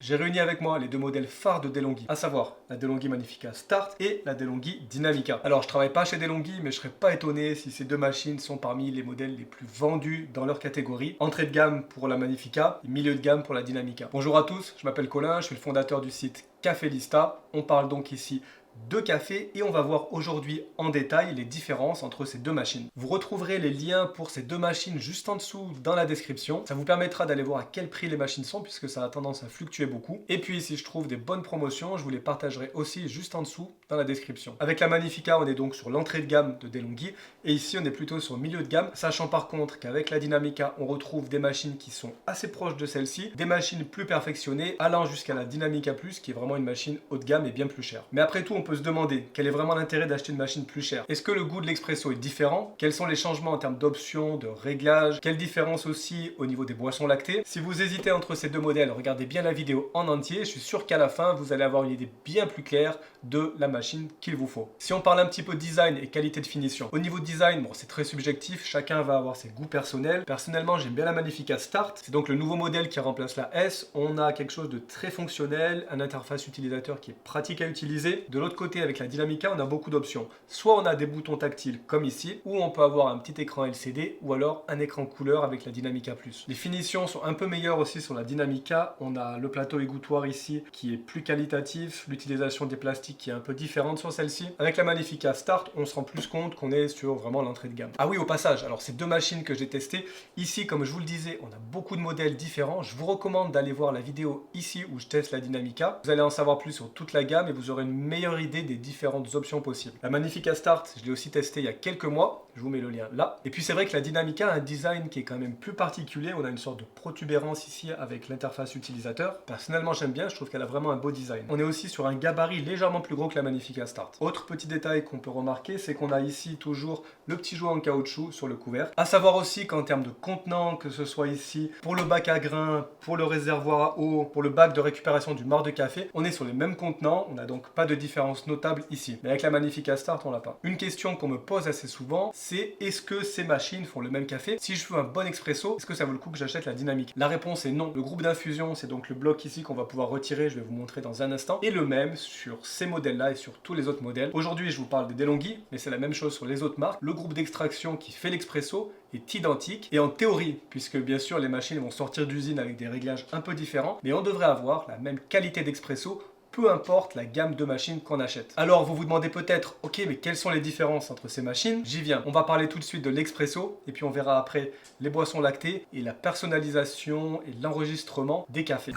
J'ai réuni avec moi les deux modèles phares de DeLonghi, à savoir la DeLonghi Magnifica Start et la DeLonghi Dynamica. Alors je travaille pas chez DeLonghi, mais je serais pas étonné si ces deux machines sont parmi les modèles les plus vendus dans leur catégorie. Entrée de gamme pour la Magnifica et milieu de gamme pour la Dynamica. Bonjour à tous, je m'appelle Colin, je suis le fondateur du site Café Lista. On parle donc ici de café et on va voir aujourd'hui en détail les différences entre ces deux machines. Vous retrouverez les liens pour ces deux machines juste en dessous dans la description. Ça vous permettra d'aller voir à quel prix les machines sont puisque ça a tendance à fluctuer beaucoup. Et puis si je trouve des bonnes promotions, je vous les partagerai aussi juste en dessous dans la description. Avec la Magnifica, on est donc sur l'entrée de gamme de DeLonghi et ici on est plutôt sur le milieu de gamme, sachant par contre qu'avec la Dynamica, on retrouve des machines qui sont assez proches de celle-ci, des machines plus perfectionnées allant jusqu'à la Dynamica Plus qui est vraiment une machine haut de gamme et bien plus chère. Mais après tout, on peut se demander quel est vraiment l'intérêt d'acheter une machine plus chère. Est-ce que le goût de l'expresso est différent? Quels sont les changements en termes d'options, de réglages? Quelle différence aussi au niveau des boissons lactées? Si vous hésitez entre ces deux modèles, regardez bien la vidéo en entier. Je suis sûr qu'à la fin, vous allez avoir une idée bien plus claire de la machine qu'il vous faut. Si on parle un petit peu design et qualité de finition, au niveau design, bon, c'est très subjectif, chacun va avoir ses goûts personnels. Personnellement, j'aime bien la Magnifica Start. C'est donc le nouveau modèle qui remplace la S. On a quelque chose de très fonctionnel, une interface utilisateur qui est pratique à utiliser. De l'autre côté, avec la Dynamica, on a beaucoup d'options. Soit on a des boutons tactiles comme ici, ou on peut avoir un petit écran LCD, ou alors un écran couleur avec la Dynamica Plus. Les finitions sont un peu meilleures aussi sur la Dynamica. On a le plateau égouttoir ici qui est plus qualitatif, l'utilisation des plastiques qui est un peu différente sur celle-ci. Avec la Magnifica Start, on se rend plus compte qu'on est sur vraiment l'entrée de gamme. Ah oui, au passage, alors ces deux machines que j'ai testées, ici, comme je vous le disais, on a beaucoup de modèles différents. Je vous recommande d'aller voir la vidéo ici où je teste la Dynamica. Vous allez en savoir plus sur toute la gamme et vous aurez une meilleure idée des différentes options possibles. La Magnifica Start, je l'ai aussi testé il y a quelques mois. Je vous mets le lien là. Et puis c'est vrai que la Dynamica a un design qui est quand même plus particulier. On a une sorte de protubérance ici avec l'interface utilisateur. Personnellement, j'aime bien. Je trouve qu'elle a vraiment un beau design. On est aussi sur un gabarit légèrement plus gros que la Magnifica Start. Autre petit détail qu'on peut remarquer, c'est qu'on a ici toujours le petit jouet en caoutchouc sur le couvercle. À savoir aussi qu'en termes de contenant, que ce soit ici pour le bac à grains, pour le réservoir à eau, pour le bac de récupération du marc de café, on est sur les mêmes contenants. On n'a donc pas de différence notable ici. Mais avec la Magnifica Start, on l'a pas. Une question qu'on me pose assez souvent, c'est est-ce que ces machines font le même café? Si je veux un bon expresso, est-ce que ça vaut le coup que j'achète la Dynamique? La réponse est non. Le groupe d'infusion, c'est donc le bloc ici qu'on va pouvoir retirer, je vais vous montrer dans un instant, et le même sur ces modèles-là et sur tous les autres modèles. Aujourd'hui, je vous parle des DeLonghi, mais c'est la même chose sur les autres marques. Le groupe d'extraction qui fait l'expresso est identique, et en théorie, puisque bien sûr les machines vont sortir d'usine avec des réglages un peu différents, mais on devrait avoir la même qualité d'expresso peu importe la gamme de machines qu'on achète. Alors vous vous demandez peut-être, ok, mais quelles sont les différences entre ces machines? J'y viens. On va parler tout de suite de l'expresso et puis on verra après les boissons lactées et la personnalisation et l'enregistrement des cafés.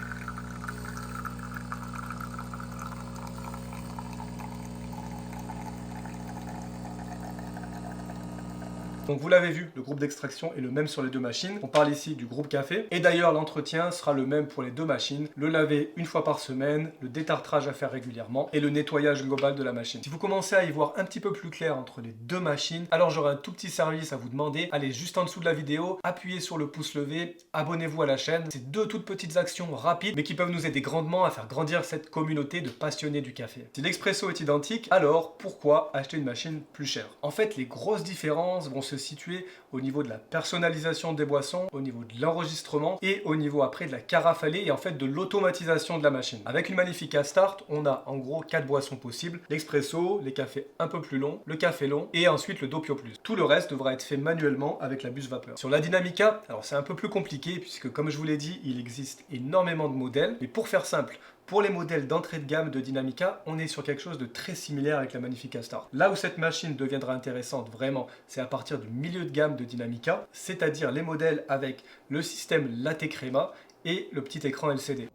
Donc vous l'avez vu, le groupe d'extraction est le même sur les deux machines. On parle ici du groupe café. Et d'ailleurs, l'entretien sera le même pour les deux machines. Le laver une fois par semaine, le détartrage à faire régulièrement et le nettoyage global de la machine. Si vous commencez à y voir un petit peu plus clair entre les deux machines, alors j'aurai un tout petit service à vous demander. Allez juste en dessous de la vidéo, appuyez sur le pouce levé, abonnez-vous à la chaîne. C'est deux toutes petites actions rapides, mais qui peuvent nous aider grandement à faire grandir cette communauté de passionnés du café. Si l'expresso est identique, alors pourquoi acheter une machine plus chère? En fait, les grosses différences vont se situer au niveau de la personnalisation des boissons, au niveau de l'enregistrement et au niveau après de la carafe à lait et en fait de l'automatisation de la machine. Avec une Magnifica Start, on a en gros 4 boissons possibles: l'expresso, les cafés un peu plus longs, le café long et ensuite le doppio plus. Tout le reste devra être fait manuellement avec la buse vapeur. Sur la Dynamica, alors c'est un peu plus compliqué puisque comme je vous l'ai dit, il existe énormément de modèles, mais pour faire simple, pour les modèles d'entrée de gamme de Dynamica, on est sur quelque chose de très similaire avec la Magnifica Start. Là où cette machine deviendra intéressante vraiment, c'est à partir du milieu de gamme de Dynamica, c'est-à-dire les modèles avec le système Latte Crema et le petit écran LCD.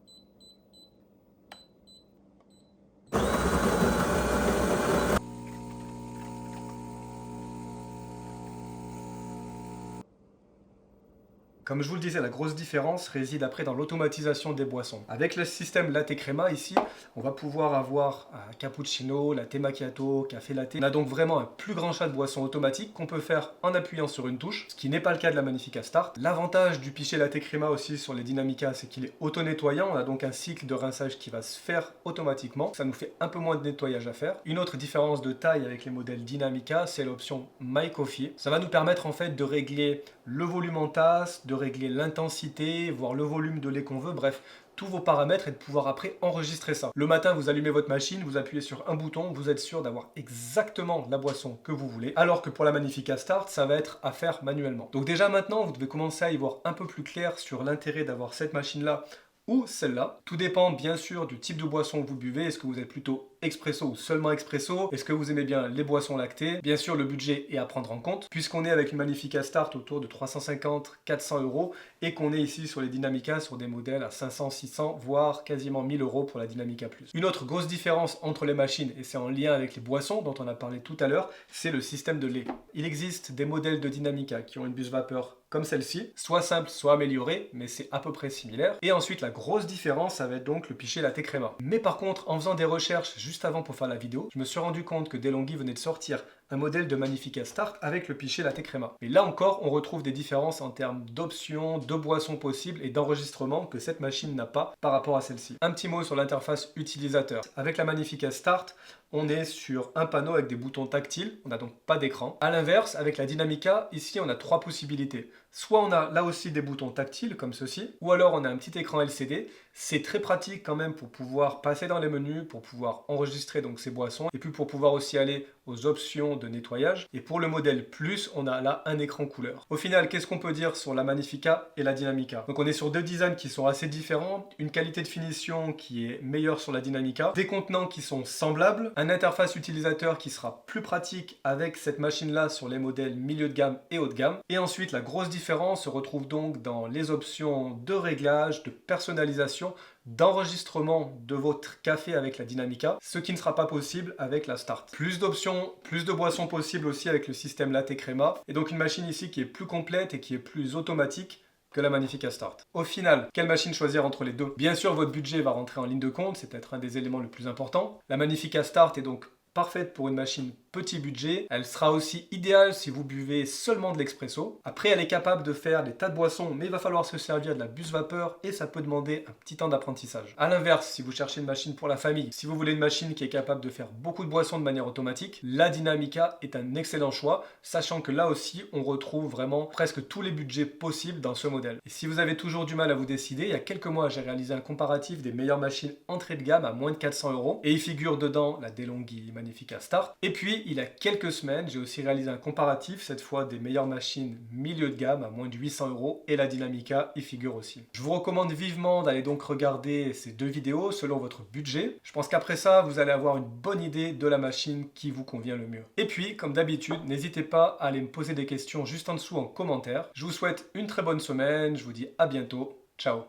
Comme je vous le disais, la grosse différence réside après dans l'automatisation des boissons. Avec le système Latte Crema ici, on va pouvoir avoir un cappuccino, latte macchiato, café latte. On a donc vraiment un plus grand choix de boissons automatiques qu'on peut faire en appuyant sur une touche, ce qui n'est pas le cas de la Magnifica Start. L'avantage du pichet Latte Crema aussi sur les Dynamica, c'est qu'il est auto-nettoyant. On a donc un cycle de rinçage qui va se faire automatiquement. Ça nous fait un peu moins de nettoyage à faire. Une autre différence de taille avec les modèles Dynamica, c'est l'option My Coffee. Ça va nous permettre en fait de régler le volume en tasse, de régler l'intensité, voire le volume de lait qu'on veut, bref, tous vos paramètres et de pouvoir après enregistrer ça. Le matin, vous allumez votre machine, vous appuyez sur un bouton, vous êtes sûr d'avoir exactement la boisson que vous voulez, alors que pour la Magnifica Start, ça va être à faire manuellement. Donc déjà maintenant, vous devez commencer à y voir un peu plus clair sur l'intérêt d'avoir cette machine-là ou celle-là. Tout dépend bien sûr du type de boisson que vous buvez. Est-ce que vous êtes plutôt expresso ou seulement expresso? Est-ce que vous aimez bien les boissons lactées? Bien sûr, le budget est à prendre en compte, puisqu'on est avec une Magnifica Start autour de 350-400 euros et qu'on est ici sur les Dynamica sur des modèles à 500, 600, voire quasiment 1000 euros pour la Dynamica Plus. Une autre grosse différence entre les machines, et c'est en lien avec les boissons dont on a parlé tout à l'heure, c'est le système de lait. Il existe des modèles de Dynamica qui ont une buse vapeur comme celle-ci, soit simple, soit améliorée, mais c'est à peu près similaire. Et ensuite, la grosse différence, ça va être donc le pichet latte crema. Mais par contre, en faisant des recherches juste avant pour faire la vidéo, je me suis rendu compte que DeLonghi venait de sortir un modèle de Magnifica Start avec le pichet latte crema. Et là encore, on retrouve des différences en termes d'options, de boissons possibles et d'enregistrement que cette machine n'a pas par rapport à celle-ci. Un petit mot sur l'interface utilisateur. Avec la Magnifica Start, on est sur un panneau avec des boutons tactiles, on n'a donc pas d'écran. A l'inverse, avec la Dynamica, ici on a trois possibilités. Soit on a là aussi des boutons tactiles comme ceci, ou alors on a un petit écran LCD. C'est très pratique quand même pour pouvoir passer dans les menus, pour pouvoir enregistrer donc ces boissons, et puis pour pouvoir aussi aller aux options de nettoyage. Et pour le modèle Plus, on a là un écran couleur. Au final, qu'est-ce qu'on peut dire sur la Magnifica et la Dynamica? Donc on est sur deux designs qui sont assez différents, une qualité de finition qui est meilleure sur la Dynamica, des contenants qui sont semblables, un interface utilisateur qui sera plus pratique avec cette machine-là sur les modèles milieu de gamme et haut de gamme. Et ensuite, la grosse différence se retrouve donc dans les options de réglage, de personnalisation, d'enregistrement de votre café avec la Dynamica, ce qui ne sera pas possible avec la Start. Plus d'options, plus de boissons possibles aussi avec le système latte crema, et donc une machine ici qui est plus complète et qui est plus automatique que la Magnifica Start. Au final, quelle machine choisir entre les deux? Bien sûr, votre budget va rentrer en ligne de compte, c'est peut-être un des éléments les plus importants. La Magnifica Start est donc parfaite pour une machine petit budget. Elle sera aussi idéale si vous buvez seulement de l'expresso. Après, elle est capable de faire des tas de boissons, mais il va falloir se servir de la buse vapeur et ça peut demander un petit temps d'apprentissage. A l'inverse, si vous cherchez une machine pour la famille, si vous voulez une machine qui est capable de faire beaucoup de boissons de manière automatique, la Dynamica est un excellent choix, sachant que là aussi, on retrouve vraiment presque tous les budgets possibles dans ce modèle. Et si vous avez toujours du mal à vous décider, il y a quelques mois, j'ai réalisé un comparatif des meilleures machines entrée de gamme à moins de 400 euros et il figure dedans la DeLonghi Magnifica Start. Et puis, il y a quelques semaines, j'ai aussi réalisé un comparatif, cette fois des meilleures machines milieu de gamme à moins de 800 euros et la Dynamica y figure aussi. Je vous recommande vivement d'aller donc regarder ces deux vidéos selon votre budget. Je pense qu'après ça, vous allez avoir une bonne idée de la machine qui vous convient le mieux. Et puis, comme d'habitude, n'hésitez pas à aller me poser des questions juste en dessous en commentaire. Je vous souhaite une très bonne semaine, je vous dis à bientôt, ciao.